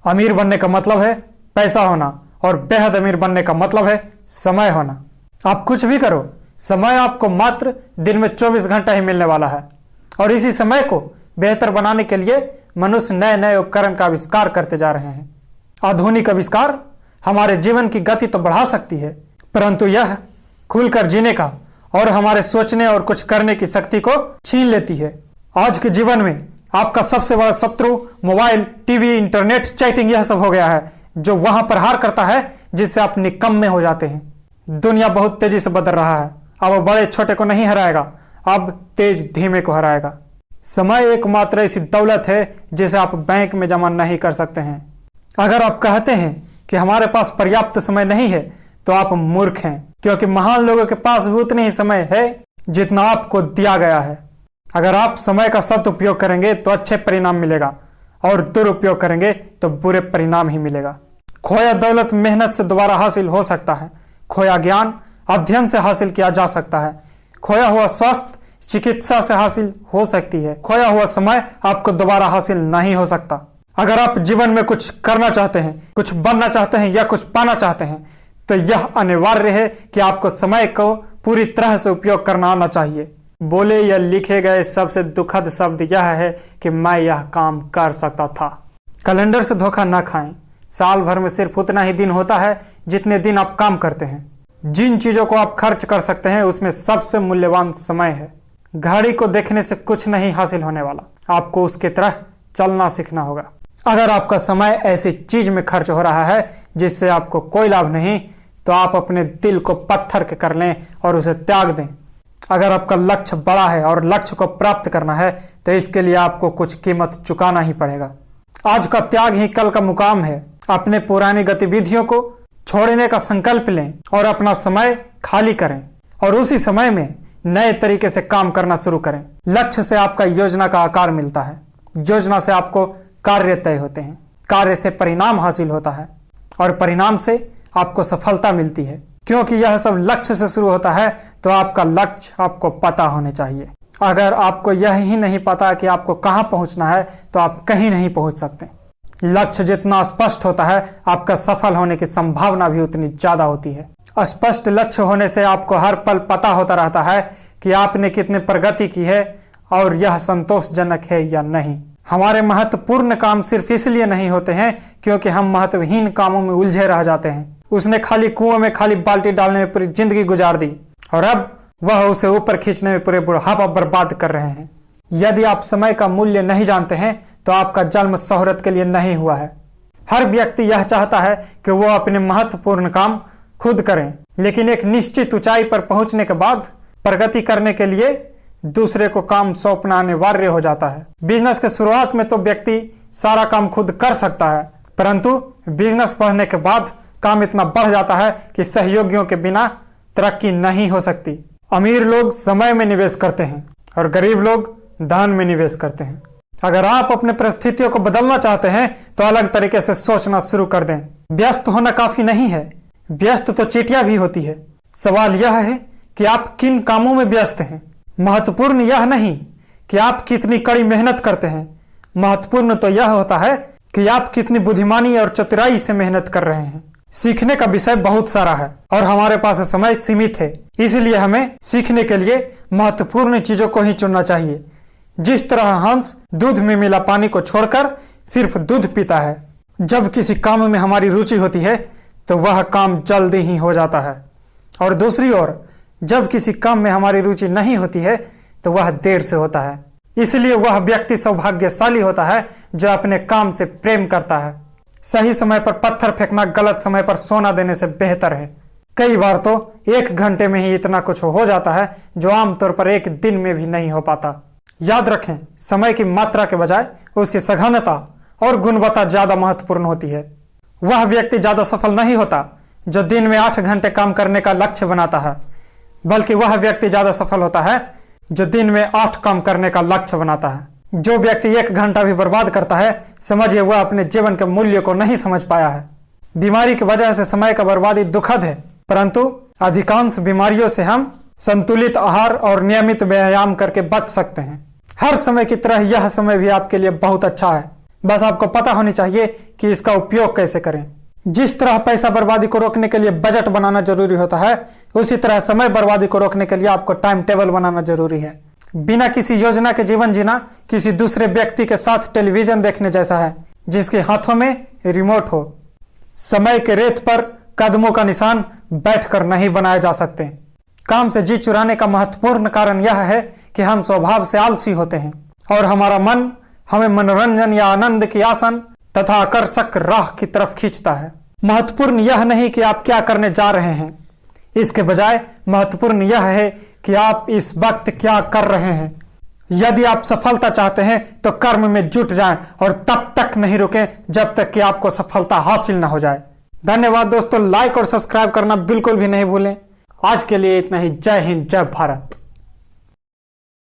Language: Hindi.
अमीर बनने का मतलब है पैसा होना और बेहद अमीर बनने का मतलब है समय होना। आप कुछ भी करो, समय आपको मात्र दिन में 24 घंटा ही मिलने वाला है और इसी समय को बेहतर बनाने के लिए मनुष्य नए नए उपकरण का आविष्कार करते जा रहे हैं। आधुनिक आविष्कार हमारे जीवन की गति तो बढ़ा सकती है, परंतु यह खुलकर जीने का और हमारे सोचने और कुछ करने की शक्ति को छीन लेती है। आज के जीवन में आपका सबसे बड़ा शत्रु मोबाइल, टीवी, इंटरनेट, चैटिंग यह सब हो गया है, जो वहां पर हार करता है जिससे आप निकम्मे हो जाते हैं। दुनिया बहुत तेजी से बदल रहा है। अब वो बड़े छोटे को नहीं हराएगा, अब तेज धीमे को हराएगा। समय एकमात्र ऐसी दौलत है जिसे आप बैंक में जमा नहीं कर सकते हैं। अगर आप कहते हैं कि हमारे पास पर्याप्त समय नहीं है तो आप मूर्ख हैं, क्योंकि महान लोगों के पास भी उतनी ही समय है जितना आपको दिया गया है। अगर आप समय का सदुपयोग करेंगे तो अच्छे परिणाम मिलेगा और दुरुपयोग करेंगे तो बुरे परिणाम ही मिलेगा। खोया दौलत मेहनत से दोबारा हासिल हो सकता है, खोया ज्ञान अध्ययन से हासिल किया जा सकता है, खोया हुआ स्वास्थ्य चिकित्सा से हासिल हो सकती है, खोया हुआ समय आपको दोबारा हासिल नहीं हो सकता। अगर आप जीवन में कुछ करना चाहते हैं, कुछ बनना चाहते हैं या कुछ पाना चाहते हैं तो यह अनिवार्य है कि आपको समय को पूरी तरह से उपयोग करना आना चाहिए। बोले या लिखे गए सबसे दुखद शब्द यह है कि मैं यह काम कर सकता था। कैलेंडर से धोखा न खाएं। साल भर में सिर्फ उतना ही दिन होता है जितने दिन आप काम करते हैं। जिन चीजों को आप खर्च कर सकते हैं उसमें सबसे मूल्यवान समय है। घड़ी को देखने से कुछ नहीं हासिल होने वाला, आपको उसके तरह चलना सीखना होगा। अगर आपका समय ऐसी चीज में खर्च हो रहा है जिससे आपको कोई लाभ नहीं, तो आप अपने दिल को पत्थर के कर लें और उसे त्याग दें। अगर आपका लक्ष्य बड़ा है और लक्ष्य को प्राप्त करना है तो इसके लिए आपको कुछ कीमत चुकाना ही पड़ेगा। आज का त्याग ही कल का मुकाम है। अपने पुरानी गतिविधियों को छोड़ने का संकल्प लें और अपना समय खाली करें और उसी समय में नए तरीके से काम करना शुरू करें। लक्ष्य से आपका योजना का आकार मिलता है, योजना से आपको कार्य तय होते हैं, कार्य से परिणाम हासिल होता है और परिणाम से आपको सफलता मिलती है। क्योंकि यह सब लक्ष्य से शुरू होता है तो आपका लक्ष्य आपको पता होने चाहिए। अगर आपको यह ही नहीं पता कि आपको कहां पहुंचना है तो आप कहीं नहीं पहुंच सकते। लक्ष्य जितना स्पष्ट होता है आपका सफल होने की संभावना भी उतनी ज्यादा होती है। स्पष्ट लक्ष्य होने से आपको हर पल पता होता रहता है कि आपने कितने प्रगति की है और यह संतोषजनक है या नहीं। हमारे महत्वपूर्ण काम सिर्फ इसलिए नहीं होते हैं क्योंकि हम महत्वहीन कामों में उलझे रह जाते हैं। उसने खाली कुएं में खाली बाल्टी डालने में पूरी जिंदगी गुजार दी और अब वह उसे ऊपर खींचने में पूरे बुढ़ापा बर्बाद कर रहे हैं। यदि आप समय का मूल्य नहीं जानते हैं तो आपका जन्म शोहरत के लिए नहीं हुआ है। हर व्यक्ति यह चाहता है कि वो अपने महत्वपूर्ण काम खुद करें, लेकिन एक निश्चित ऊंचाई पर पहुंचने के बाद प्रगति करने के लिए दूसरे को काम सौंपना अनिवार्य हो जाता है। बिजनेस के शुरुआत में तो व्यक्ति सारा काम खुद कर सकता है, परंतु बिजनेस बढ़ने के बाद काम इतना बढ़ जाता है कि सहयोगियों के बिना तरक्की नहीं हो सकती। अमीर लोग समय में निवेश करते हैं और गरीब लोग धन में निवेश करते हैं। अगर आप अपने परिस्थितियों को बदलना चाहते हैं तो अलग तरीके से सोचना शुरू कर दें। व्यस्त होना काफी नहीं है, व्यस्त तो चींटियां भी होती है। सवाल यह है कि आप किन कामों में व्यस्त हैं। महत्वपूर्ण यह नहीं कि आप कितनी कड़ी मेहनत करते हैं, महत्वपूर्ण तो यह होता है कि आप कितनी बुद्धिमानी और चतुराई से मेहनत कर रहे हैं। सीखने का विषय बहुत सारा है और हमारे पास समय सीमित है, इसलिए हमें सीखने के लिए महत्वपूर्ण चीजों को ही चुनना चाहिए। जिस तरह हंस दूध में मिला पानी को छोड़कर सिर्फ दूध पीता है। जब किसी काम में हमारी रुचि होती है तो वह काम जल्दी ही हो जाता है और दूसरी ओर जब किसी काम में हमारी रुचि नहीं होती है तो वह देर से होता है। इसलिए वह व्यक्ति सौभाग्यशाली होता है जो अपने काम से प्रेम करता है। सही समय पर पत्थर फेंकना गलत समय पर सोना देने से बेहतर है। कई बार तो 1 घंटे में ही इतना कुछ हो जाता है जो आमतौर पर 1 दिन में भी नहीं हो पाता। याद रखें, समय की मात्रा के बजाय उसकी सघनता और गुणवत्ता ज्यादा महत्वपूर्ण होती है। वह व्यक्ति ज्यादा सफल नहीं होता जो दिन में 8 घंटे काम करने का लक्ष्य बनाता है, बल्कि वह व्यक्ति ज्यादा सफल होता है जो दिन में 8 काम करने का लक्ष्य बनाता है। जो व्यक्ति 1 घंटा भी बर्बाद करता है, समझिए वह अपने जीवन के मूल्य को नहीं समझ पाया है। बीमारी की वजह से समय का बर्बादी दुखद है, परंतु अधिकांश बीमारियों से हम संतुलित आहार और नियमित व्यायाम करके बच सकते हैं। हर समय की तरह यह समय भी आपके लिए बहुत अच्छा है। बस आपको पता होनी चाहिए कि इसका उपयोग कैसे करें। जिस तरह पैसा बर्बादी को रोकने के लिए बजट बनाना जरूरी होता है, उसी तरह समय बर्बादी को रोकने के लिए आपको टाइम टेबल बनाना जरूरी है। बिना किसी योजना के जीवन जीना किसी दूसरे व्यक्ति के साथ टेलीविजन देखने जैसा है जिसके हाथों में रिमोट हो। समय के रेत पर कदमों का निशान बैठकर नहीं बनाए जा सकते। काम से जी चुराने का महत्वपूर्ण कारण यह है कि हम स्वभाव से आलसी होते हैं और हमारा मन हमें मनोरंजन या आनंद की आसन तथा आकर्षक राह की तरफ खींचता है। महत्वपूर्ण यह नहीं कि आप क्या करने जा रहे हैं, इसके बजाय महत्वपूर्ण यह है कि आप इस वक्त क्या कर रहे हैं। यदि आप सफलता चाहते हैं तो कर्म में जुट जाएं और तब तक नहीं रुकें जब तक कि आपको सफलता हासिल ना हो जाए। धन्यवाद दोस्तों, लाइक और सब्सक्राइब करना बिल्कुल भी नहीं भूलें। आज के लिए इतना ही। जय हिंद, जय भारत।